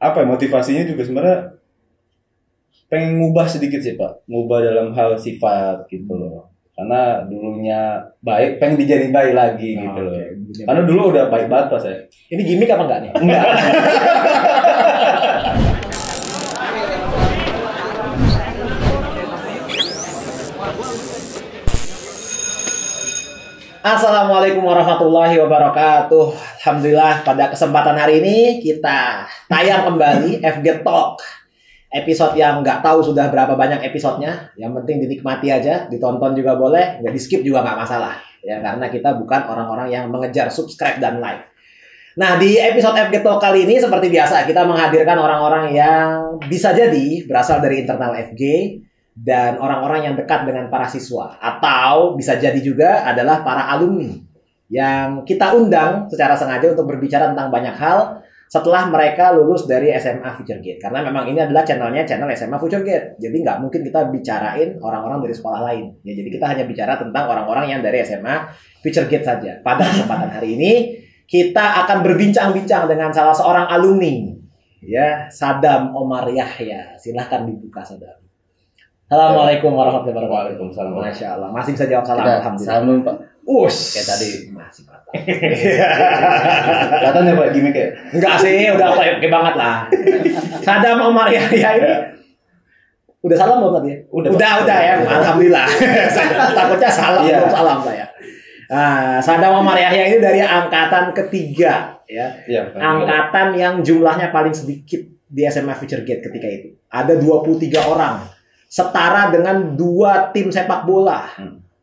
apa ya, motivasinya juga sebenarnya pengen ngubah sedikit sih Pak, ngubah dalam hal sifat gitu loh. Karena dulunya baik, pengen dijadiin baik lagi gitu loh. Karena dulu udah baik banget Pak saya. Ini gimmick apa enggak nih? Enggak. Assalamualaikum warahmatullahi wabarakatuh. Alhamdulillah pada kesempatan hari ini kita tayang kembali FG Talk. Episode yang nggak tahu sudah berapa banyak episodenya. Yang penting dinikmati aja, ditonton juga boleh, nggak di skip juga nggak masalah. Ya karena kita bukan orang-orang yang mengejar subscribe dan like. Nah di episode FG Talk kali ini seperti biasa kita menghadirkan orang-orang yang bisa jadi berasal dari internal FG dan orang-orang yang dekat dengan para siswa, atau bisa jadi juga adalah para alumni yang kita undang secara sengaja untuk berbicara tentang banyak hal setelah mereka lulus dari SMA FutureGate. Karena memang ini adalah channel SMA FutureGate, jadi nggak mungkin kita bicarain orang-orang dari sekolah lain ya, jadi kita hanya bicara tentang orang-orang yang dari SMA FutureGate saja. Pada kesempatan hari ini kita akan berbincang-bincang dengan salah seorang alumni ya, Sadam Omar Yahya. Silahkan dibuka Sadam. Assalamualaikum warahmatullahi wabarakatuh. Waalaikumsalam. Masya Allah, masih bisa jawab salam. Alhamdulillah. Salam Pak. Kayak tadi masih mantap. Kelihatan ya Pak gimmick ya? Enggak sih, udah oke banget lah. Sadam Omar Yahya ini udah salam belum tadi? Udah ya. Alhamdulillah. Takutnya salam belum salam saya. Nah, Sadam Omar Yahya ini dari angkatan ketiga ya. Angkatan yang jumlahnya paling sedikit di SMA FutureGate ketika itu. Ada 23 orang. Setara dengan 2 tim sepak bola.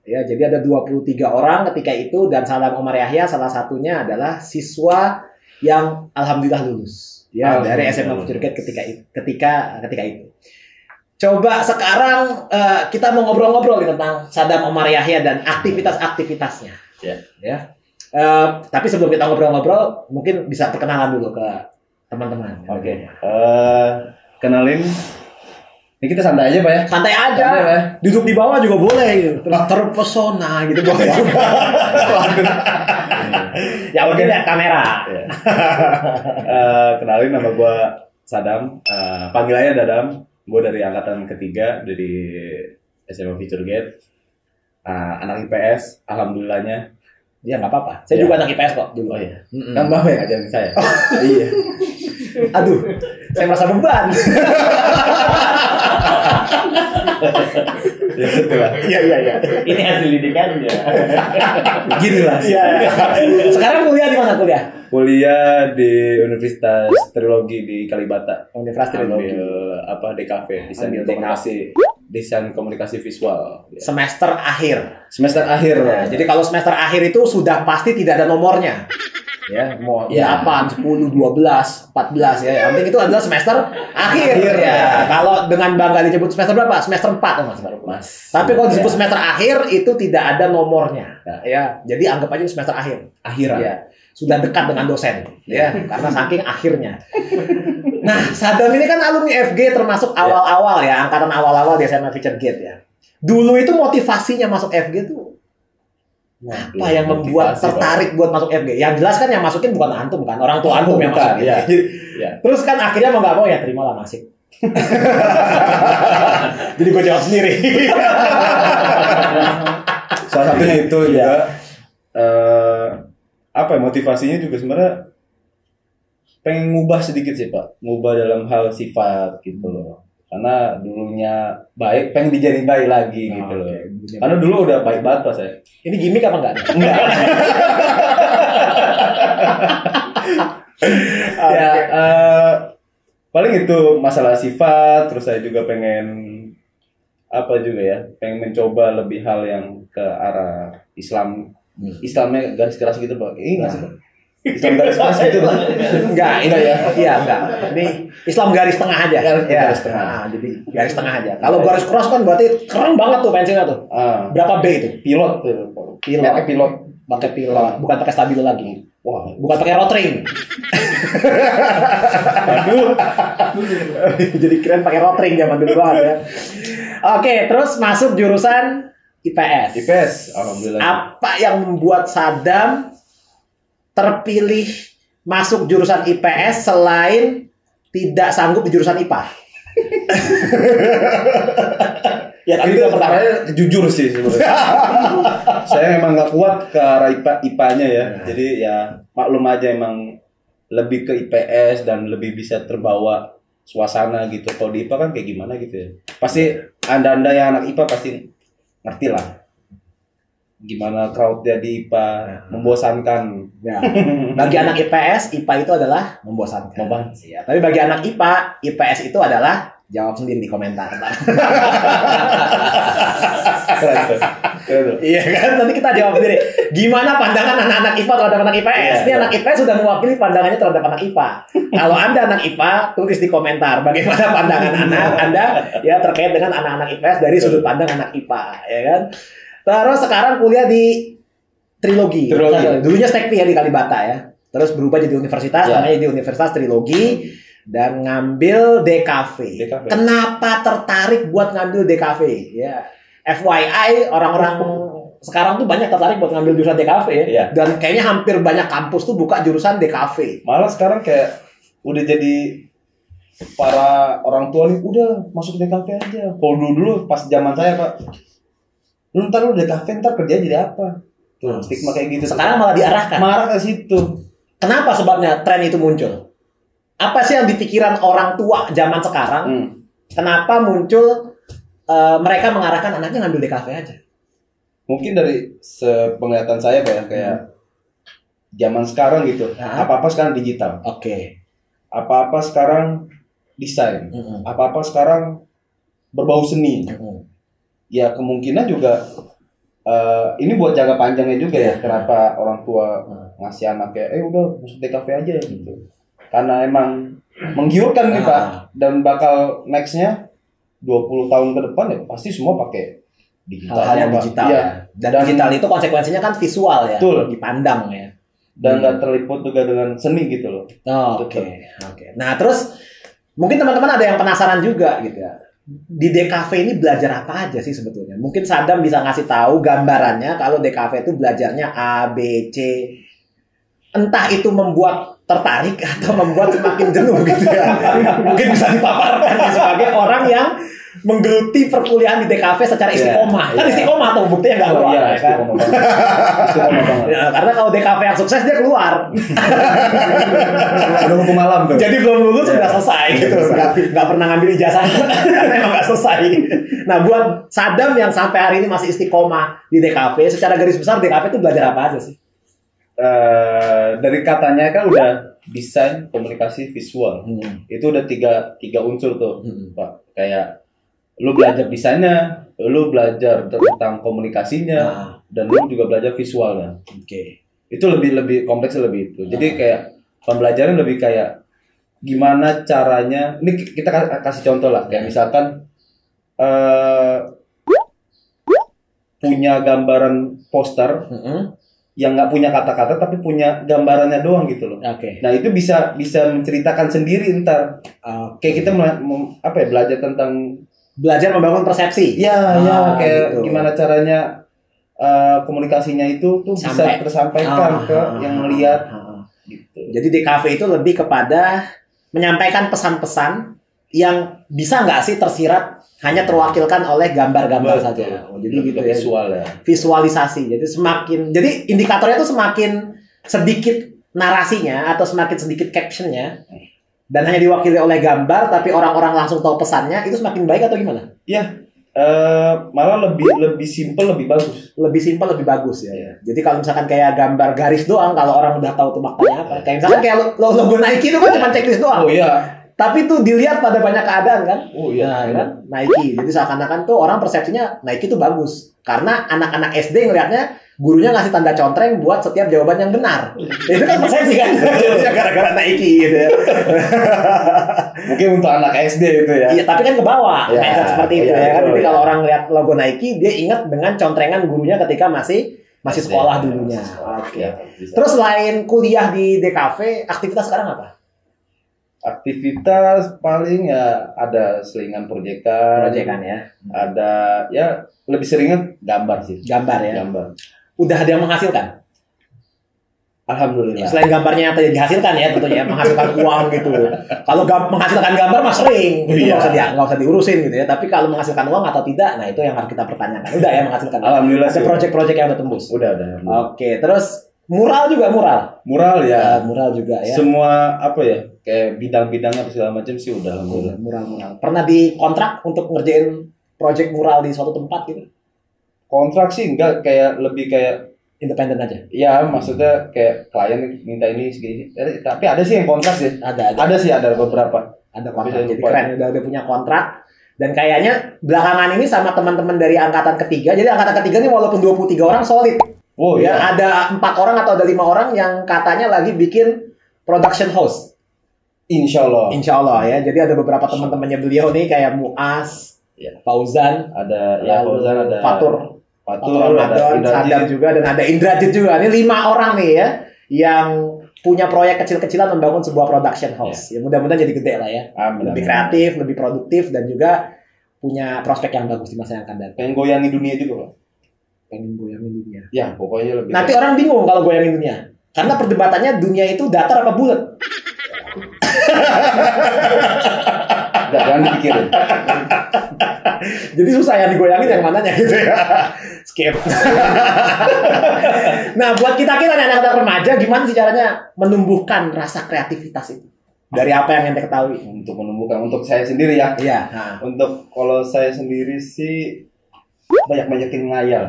Ya, jadi ada 23 orang ketika itu, dan Sadam Omar Yahya salah satunya adalah siswa yang alhamdulillah lulus ya dari SMA FutureGate ketika itu. Coba sekarang kita mau ngobrol-ngobrol tentang Sadam Omar Yahya dan aktivitas-aktivitasnya. Ya. Tapi sebelum kita ngobrol-ngobrol, mungkin bisa perkenalan dulu ke teman-teman. Oke. Kenalin. Ini kita santai aja Pak ya? Santai aja. Duduk di bawah juga boleh gitu. Terus terpesona gitu boleh juga. Ya mungkin lihat kamera. Kenalin, nama gue Sadam. Panggil aja Dadam. Gue dari angkatan ketiga dari SMA FutureGate. Anak IPS, alhamdulillahnya. Ya nggak apa-apa. Saya juga anak IPS kok dulu. Oh iya. Kan Bapak yang ngajarin saya. Iya. Aduh, saya merasa beban. Ya betul lah. Iya. Ini hasil didikannya. Beginilah. Iya. Sekarang kuliah di mana kuliah? Kuliah di Universitas Trilogi di Kalibata. Universitas Trilogi. Ambil DKV, desain komunikasi visual. Semester akhir. Semester akhir. Nah, jadi kalau semester akhir itu sudah pasti tidak ada nomornya. Ya, mau 8, 10, 12, 14 ya. Yang penting itu adalah semester akhir. Ya. Kalau dengan bangga disebut semester berapa? Semester 4 Mas baru. Tapi kalau disebut semester akhir itu tidak ada nomornya. Ya. Jadi anggap aja semester akhir. Akhiran. Ya. Sudah dekat dengan dosen ya, karena saking akhirnya. Nah, Sadam ini kan alumni FG termasuk awal-awal ya, angkatan awal-awal di SMA FutureGate ya. Dulu itu motivasinya masuk FG tuh apa yang membuat tertarik buat masuk FG? Yang jelas kan yang masukin bukan antum kan, orang tua antum yang masukin. Ya. Terus kan akhirnya mau nggak mau ya terimalah nasib. Jadi gue jawab sendiri. Salah satunya itu juga apa ya, motivasinya juga sebenarnya pengen ngubah sedikit sih Pak, ngubah dalam hal sifat gitu loh. Karena dulunya baik, pengen dijadiin baik lagi gitu loh. Karena dulu udah baik banget Pak saya. Ini gimmick apa enggak? Enggak. Ya, paling itu masalah sifat. Terus saya juga pengen apa juga ya, pengen mencoba lebih hal yang ke arah Islamnya garis keras gitu Pak. Nggak sih Pak? Islam garis keras gitu Pak? Enggak ya? Iya enggak. Ini Islam garis tengah aja. Garis tengah. Nah, jadi garis tengah aja. Kalau garis keras kan berarti keren banget tuh pensilnya tuh. Berapa B itu? Pilot. Pakai pilot. Bukan pakai stabilo lagi. Wah, bukan pakai rotring. Aduh. Jadi keren pakai rotring zaman dulu banget ya. Oke, terus masuk jurusan IPS. Alhamdulillah. Apa yang membuat Sadam terpilih masuk jurusan IPS selain tidak sanggup di jurusan IPA. Ya tapi itu pertanyaannya jujur sih sebenarnya. Saya emang nggak kuat ke arah IPA-nya ya. Jadi ya maklum aja emang lebih ke IPS dan lebih bisa terbawa suasana gitu. Kalau di IPA kan kayak gimana gitu ya. Pasti anda yang anak IPA pasti ngerti lah. Gimana crowd-nya di IPA membosankan. Ya. Bagi anak IPS, IPA itu adalah membosankan. Ya. Tapi bagi anak IPA, IPS itu adalah jawab sendiri di komentar. Iya kan? Nanti kita jawab sendiri. Gimana pandangan anak-anak IPA terhadap anak IPS? Ini anak IPS sudah mewakili pandangannya terhadap anak IPA. Kalau Anda anak IPA, tulis di komentar bagaimana pandangan Anda ya terkait dengan anak-anak IPS dari sudut pandang anak IPA, ya kan? Terus sekarang kuliah di Trilogi. Dulunya Stekpi ya di Kalibata ya. Terus berubah jadi universitas, namanya di Universitas Trilogi. Dan ngambil DKV. Kenapa tertarik buat ngambil DKV? Ya, FYI orang-orang sekarang tuh banyak tertarik buat ngambil jurusan DKV ya. Iya. Dan kayaknya hampir banyak kampus tuh buka jurusan DKV. Malah sekarang kayak udah jadi para orang tua nih udah masuk DKV aja. Kalau dulu pas zaman saya Pak, lu DKV ntar kerja jadi apa? Tuh stigma kayak gitu. Sekarang malah diarahkan. Marah ke situ. Kenapa sebabnya tren itu muncul? Apa sih yang di pikiran orang tua zaman sekarang? Kenapa muncul mereka mengarahkan anaknya ngambil DKV aja? Mungkin dari sepenglihatan saya kayak zaman sekarang gitu. Apa-apa sekarang digital. Oke. Apa-apa sekarang desain. Apa-apa sekarang berbau seni. Ya kemungkinan juga ini buat jangka panjangnya juga ya. Kenapa orang tua ngasih anaknya, udah masuk DKV aja gitu. Karena emang menggiurkan nih Pak. Dan bakal nextnya 20 tahun ke depan ya pasti semua pakai digital. Hal-hal yang digital ya. Dan digital itu konsekuensinya kan visual ya. Betul. Dipandang ya. Dan nggak terliput juga dengan seni gitu loh. Oke. Nah terus mungkin teman-teman ada yang penasaran juga gitu ya. Di DKV ini belajar apa aja sih sebetulnya? Mungkin Sadam bisa ngasih tahu gambarannya kalau DKV itu belajarnya A, B, C. Entah itu membuat tertarik atau membuat semakin jenuh gitu ya. Mungkin bisa dipaparkan sebagai orang yang menggeluti perkuliahan di DKV secara istiqomah. Kan istiqomah tuh buktinya nggak keluar. Iya, istiqomah banget. Ya, karena kalau DKV yang sukses dia keluar. Udah hukum malam tuh. Jadi belum lulus sudah selesai gitu. Nggak pernah ngambil ijazah karena emang nggak selesai. Nah buat Sadam yang sampai hari ini masih istiqomah di DKV, secara garis besar DKV itu belajar apa aja sih? Dari katanya kan udah desain komunikasi visual. Itu udah tiga unsur tuh Pak. Kayak lu belajar desainnya, lu belajar tentang komunikasinya, dan lu juga belajar visualnya. Itu lebih kompleks, lebih itu. Jadi kayak pembelajaran lebih kayak gimana caranya. Ini kita kasih contoh lah. Kayak misalkan punya gambaran poster yang nggak punya kata-kata tapi punya gambarannya doang gitu loh. Nah itu bisa menceritakan sendiri ntar. Kayak kita belajar tentang membangun persepsi. Ya kayak gitu. Gimana caranya komunikasinya itu tuh bisa tersampaikan ke yang melihat. Gitu. Jadi DKV itu lebih kepada menyampaikan pesan-pesan yang bisa nggak sih tersirat hanya terwakilkan oleh gambar-gambar saja. Jadi gitu ya. Visual ya. Visualisasi. Jadi indikatornya tuh semakin sedikit narasinya atau semakin sedikit captionnya dan hanya diwakili oleh gambar tapi orang-orang langsung tahu pesannya, itu semakin baik atau gimana? Iya. Malah lebih simple, lebih bagus. Lebih simple, lebih bagus ya. Jadi kalau misalkan kayak gambar garis doang, kalau orang udah tahu tuh maknanya apa. Kayak misalkan kayak logo Nike itu kan cuma checklist doang. Oh iya. Tapi itu dilihat pada banyak keadaan kan. Oh iya. Nah, kan Nike. Jadi seakan-akan tuh orang persepsinya Nike itu bagus. Karena anak-anak SD ngelihatnya gurunya ngasih tanda contreng buat setiap jawaban yang benar. Itu kan persepsi kan. Gara-gara Nike gitu ya. Mungkin untuk anak SD itu ya. Iya, tapi kan ke bawah. Mindset seperti itu ya kan. Jadi kalau orang lihat logo Nike, dia ingat dengan contrengan gurunya ketika masih sekolah dulunya. Oke. Terus selain kuliah di DKV, aktivitas sekarang apa? Aktivitas paling ya ada selingan proyekan ya. Ada ya lebih seringnya gambar sih. Gambar ya. Gambar. Udah ada yang menghasilkan? Alhamdulillah. Selain gambarnya yang tadi dihasilkan ya tentunya menghasilkan uang gitu. Kalau menghasilkan gambar mah sering, itu nggak usah diurusin gitu ya. Tapi kalau menghasilkan uang atau tidak, nah itu yang harus kita pertanyakan. Udah ya menghasilkan. Alhamdulillah. Ada project-project yang udah tembus. Udah. Oke, terus mural juga mural. Mural ya. Mural juga ya. Semua apa ya? Kayak bidang-bidang atau segala macam sih udah alhamdulillah. Mural. Pernah dikontrak untuk ngerjain project mural di suatu tempat gitu? Kontrak sih enggak, kayak lebih kayak independen aja. Ya, maksudnya kayak klien minta ini segini. Tapi ada sih yang kontrak sih. Ada sih, ada beberapa. Ada kontrak. Jadi keren, udah punya kontrak. Dan kayaknya belakangan ini sama teman-teman dari angkatan ketiga. Jadi angkatan ketiga ini walaupun 23 orang solid. Oh ya, iya. Ada 4 orang atau ada 5 orang yang katanya lagi bikin production house. Insya Allah ya. Jadi ada beberapa teman-temannya beliau nih kayak Muaz, Fauzan, ada Fauzan, ada Fatur Ramadan, Sadam juga, dan ada Indrajit juga. Ini 5 orang nih ya yang punya proyek kecil-kecilan membangun sebuah production house. Ya mudah-mudahan jadi gede lah ya. Amin, lebih kreatif, lebih produktif, dan juga punya prospek yang bagus di masa yang akan datang. Pengen goyangin dunia juga, Pak. Pengen goyangin dunia. Ya, pokoknya lebih. Nanti orang bingung kalau goyangin dunia. Karena perdebatannya dunia itu datar apa bulat. Jangan dipikirin. Jadi susah yang digoyangin yang mananya gitu ya. Skip. Nah, buat kita anak-anak remaja, gimana sih caranya menumbuhkan rasa kreativitas itu? Dari apa yang ente ketahui? Untuk menumbuhkan, untuk saya sendiri ya. Iya. Untuk kalau saya sendiri sih banyak-banyakin ngayal.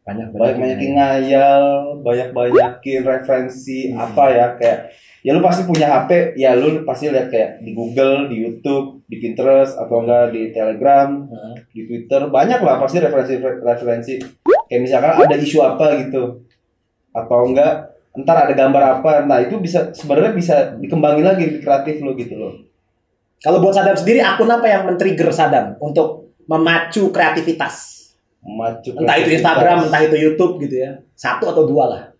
Banyak-banyakin ngayal, banyak-banyakin referensi apa ya, kayak ya lu pasti punya HP, ya lu pasti lihat kayak di Google, di YouTube, di Pinterest, atau enggak di Telegram, di Twitter, banyak lah pasti referensi. Kayak misalkan ada isu apa gitu, atau enggak ntar ada gambar apa, nah itu sebenarnya bisa dikembangin lagi di kreatif lo gitu loh. Kalau buat Sadam sendiri, akun apa yang men-trigger Sadam untuk memacu kreativitas? Entah itu Instagram, entah itu YouTube gitu ya. 1 atau 2 lah.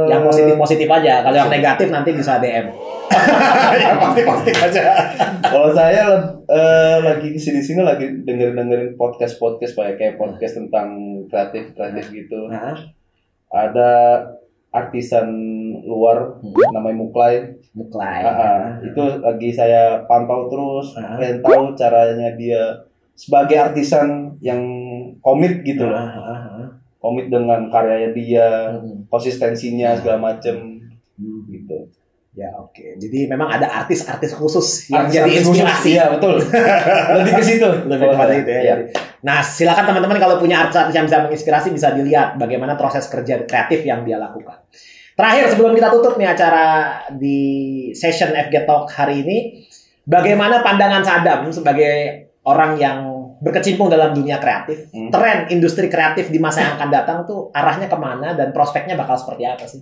Yang positif aja. Kalau yang negatif nanti bisa DM. Yang positif aja. Kalau saya lagi kesini lagi dengerin podcast kayak podcast tentang kreatif gitu. Ada artisan luar namanya Muklai. Itu lagi saya pantau terus, pengen tahu caranya dia sebagai artisan yang komit gitu loh. Komit dengan karyanya dia, konsistensinya segala macem gitu. Ya oke. Jadi memang ada artis-artis khusus yang jadi inspirasi. Iya betul. Lebih ke situ. Lebih kepada itu ya. Nah silakan teman-teman kalau punya artis yang bisa menginspirasi bisa dilihat bagaimana proses kerja kreatif yang dia lakukan. Terakhir sebelum kita tutup nih acara di session FG Talk hari ini, bagaimana pandangan Sadam sebagai orang yang berkecimpung dalam dunia kreatif, tren industri kreatif di masa yang akan datang tuh arahnya kemana dan prospeknya bakal seperti apa sih?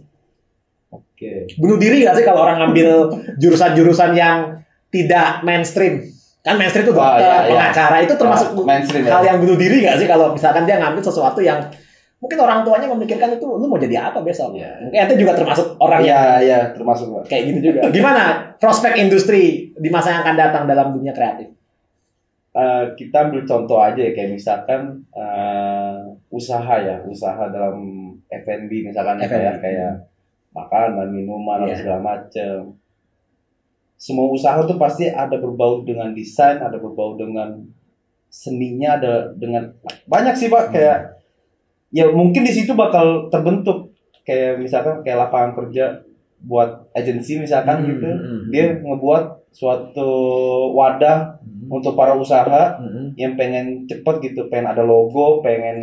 Oke. Bunuh diri gak sih kalau orang ngambil jurusan-jurusan yang tidak mainstream? Kan mainstream itu dokter, pengacara, itu termasuk hal yang bunuh diri gak sih kalau misalkan dia ngambil sesuatu yang mungkin orang tuanya memikirkan itu, lu mau jadi apa besok? Mungkin itu juga termasuk orang yang termasuk kayak gitu juga. Gimana prospek industri di masa yang akan datang dalam dunia kreatif? Kita ambil contoh aja ya, kayak misalkan usaha dalam F&B misalkan kayak makanan, minuman, atau segala macam. Semua usaha tuh pasti ada berbau dengan desain, ada berbau dengan seninya, ada dengan banyak sih Pak, kayak ya mungkin di situ bakal terbentuk kayak misalkan kayak lapangan kerja buat agensi misalkan gitu. Dia ngebuat suatu wadah untuk para usaha yang pengen cepet gitu, pengen ada logo, pengen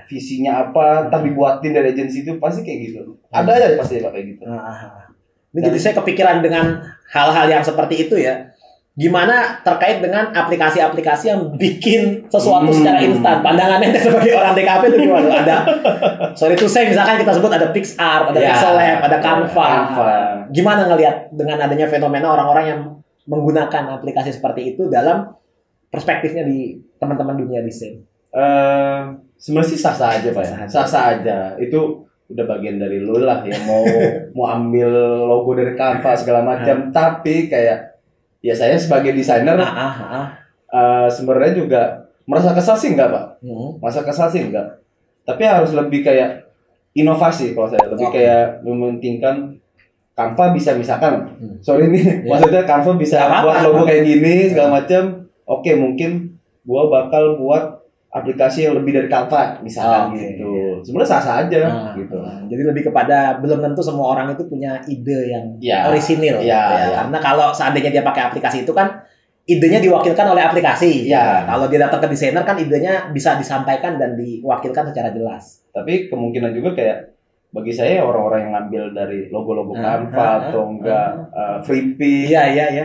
visinya apa, tapi buatin dari agensi itu pasti kayak gitu. Ada aja pasti kayak gitu. Jadi saya kepikiran dengan hal-hal yang seperti itu ya. Gimana terkait dengan aplikasi-aplikasi yang bikin sesuatu secara instan? Pandangannya sebagai orang DKP itu gimana? Ada, sorry to say, misalkan kita sebut ada PixArt, ada Pixel Lab, ada Canva. Gimana ngelihat dengan adanya fenomena orang-orang yang menggunakan aplikasi seperti itu dalam perspektifnya di teman-teman dunia desain? Sebenarnya sih sah-sah aja Pak ya. Sah-sah aja. Itu udah bagian dari lu lah ya, mau ambil logo dari Canva segala macam. Tapi kayak ya saya sebagai desainer sebenarnya juga merasa kesal sih enggak Pak? Merasa kesal sih enggak. Tapi harus lebih kayak inovasi kalau saya lebih kayak mementingkan Canva bisa misalkan sorry nih Ya. maksudnya Canva bisa Gak apa-apa. buat logo kayak gini segala macam. Oke, mungkin gua bakal buat aplikasi yang lebih dari Canva misalkan gitu. Sebenarnya sah-sah aja gitu. Jadi lebih kepada belum tentu semua orang itu punya ide yang orisinil. Ya. Karena kalau seandainya dia pakai aplikasi itu kan idenya diwakilkan oleh aplikasi. Ya. Kalau dia datang ke desainer kan idenya bisa disampaikan dan diwakilkan secara jelas. Tapi kemungkinan juga kayak bagi saya orang-orang yang ngambil dari logo-logo Canva atau enggak Freepik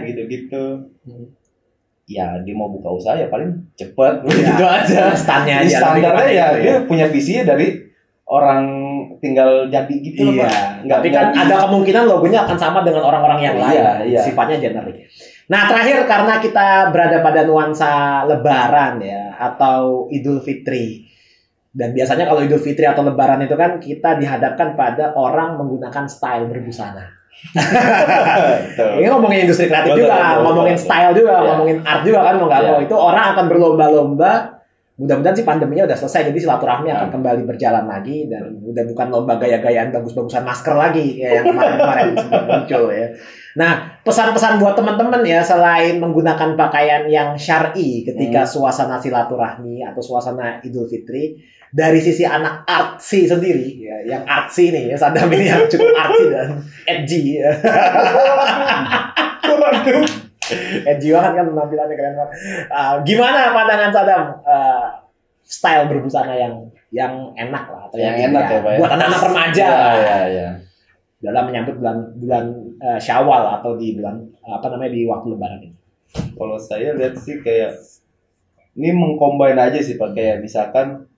gitu-gitu. Ya dia mau buka usaha ya paling cepet gitu aja. Standarnya aja. Standarnya ya dia punya visinya dari orang tinggal jadi gitu loh Pak. Tapi kan ada kemungkinan logonya akan sama dengan orang-orang yang lain. Sifatnya generik. Nah terakhir karena kita berada pada nuansa Lebaran ya atau Idul Fitri. Dan biasanya kalau Idul Fitri atau Lebaran itu kan kita dihadapkan pada orang menggunakan style berbusana. Ini ngomongin industri kreatif juga, ngomongin style juga, ngomongin art juga kan mau nggak mau. Itu orang akan berlomba-lomba. Mudah-mudahan sih pandeminya udah selesai, jadi silaturahmi akan kembali berjalan lagi dan udah bukan lomba gaya-gayaan bagus-bagusan masker lagi ya, yang kemarin-kemarin sempat muncul ya. Nah, pesan-pesan buat teman-teman ya selain menggunakan pakaian yang syar'i ketika suasana silaturahmi atau suasana Idul Fitri. Dari sisi anak artsy sendiri, ya, yang artsy nih, ya, Sadam ini yang cukup artsy dan edgy. Ya. Edgy banget kan penampilannya keren banget. Gimana pandangan Sadam style berbusana yang enak lah atau yang enak ya, Pak, buat anak-anak remaja ya. Dalam menyambut bulan Syawal atau di bulan di waktu Lebaran ini. Kalau saya lihat sih kayak ini mengcombine aja sih Pak, kayak misalkan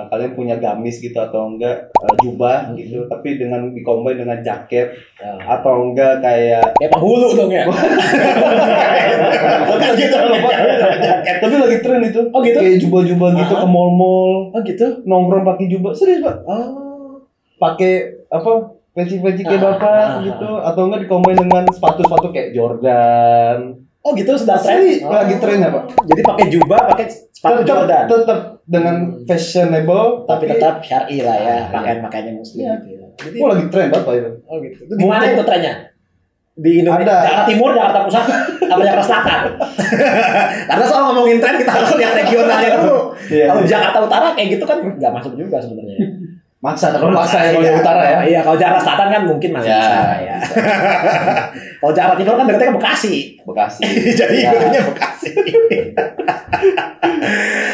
kalian punya gamis gitu atau enggak jubah gitu, tapi dengan dicombine dengan jaket atau enggak kayak penghulu dong ya. Tapi lagi tren itu. Oh gitu. Kayak jubah-jubah gitu ke mall-mall. Oh gitu. Nongkrong pakai jubah. Serius Pak? Pakai apa? Peci-peci kayak bapak gitu atau enggak dicombine dengan sepatu-sepatu kayak Jordan. Oh gitu sudah tren. Lagi tren ya Pak. Jadi pakai jubah, pakai sepatu Jordan. Tetap dengan fashionable tapi tetap syar'i lah ya, pakaian-pakaiannya muslim gitu. Jadi lagi tren Bapak itu. Oh gitu. Di mana itu trennya? Di Indonesia, Jakarta Timur, Jakarta Pusat, atau Jakarta Selatan? Karena soal ngomongin tren kita harus lihat regionalnya dulu. Kalau di Jakarta Utara kayak gitu kan nggak masuk juga sebenarnya. Terlalu maksa ya kalau di utara ya. Iya, kalau Jakarta Selatan kan mungkin masih bisa ya. Kalau Jakarta Timur kan dekatnya ke Bekasi. Jadi itunya Bekasi.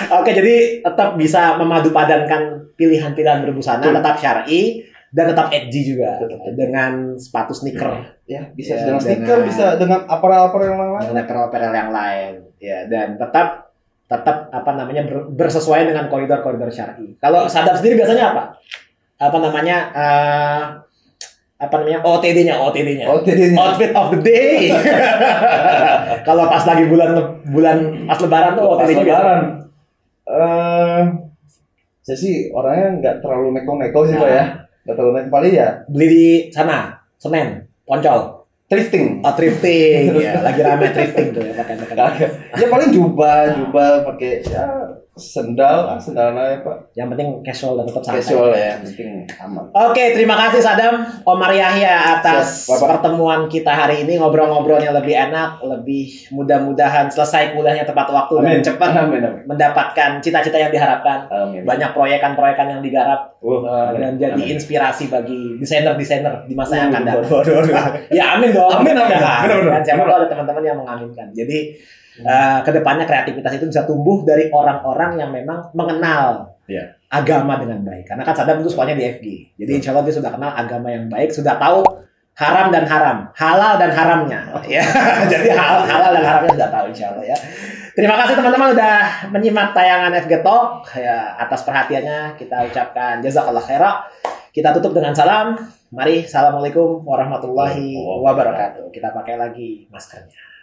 Oke, jadi tetap bisa memadu-padankan pilihan-pilihan berbusana, tetap syar'i dan tetap edgy juga dengan sepatu sneaker. Ya, bisa dengan sneaker, bisa dengan apparel-apparel yang lain. Dengan apparel yang lain. Ya, dan tetap bersesuaian dengan koridor-koridor syar'i. Kalau Sadam sendiri biasanya apa? OTD-nya. Outfit of the day. Kalau pas lagi bulan pas Lebaran tuh OTD-nya Lebaran. Saya sih orangnya nggak terlalu neko-neko sih Pak ya. Nggak terlalu neko, paling ya beli di sana, Senen, Poncol. Thrifting. Ya, lagi rame thrifting tuh ya pakai. Ya paling jubah pakai ya sendal aja Pak. Yang penting casual dan tetap santai. Casual ya, penting aman. Oke, terima kasih Sadam, Omar Yahya atas pertemuan kita hari ini, ngobrol-ngobrolnya lebih enak, lebih mudah-mudahan selesai kuliahnya tepat waktu dan cepat mendapatkan cita-cita yang diharapkan. Banyak proyekan-proyekan yang digarap dan jadi inspirasi bagi desainer-desainer di masa yang akan datang. Ya amin dong. Amin. Dan siapa tahu ada teman-teman yang mengaminkan. Jadi kedepannya kreativitas itu bisa tumbuh dari orang-orang yang memang mengenal agama dengan baik. Karena kan Sadam itu sekolahnya di FG. Jadi insya Allah dia sudah kenal agama yang baik, sudah tahu haram dan haram, halal dan haramnya. Ya, jadi halal dan haramnya sudah tahu insya Allah ya. Terima kasih teman-teman udah menyimak tayangan FG Talk. Ya, atas perhatiannya kita ucapkan jazakallah khairah. Kita tutup dengan salam. Mari, assalamualaikum warahmatullahi wabarakatuh. Kita pakai lagi maskernya.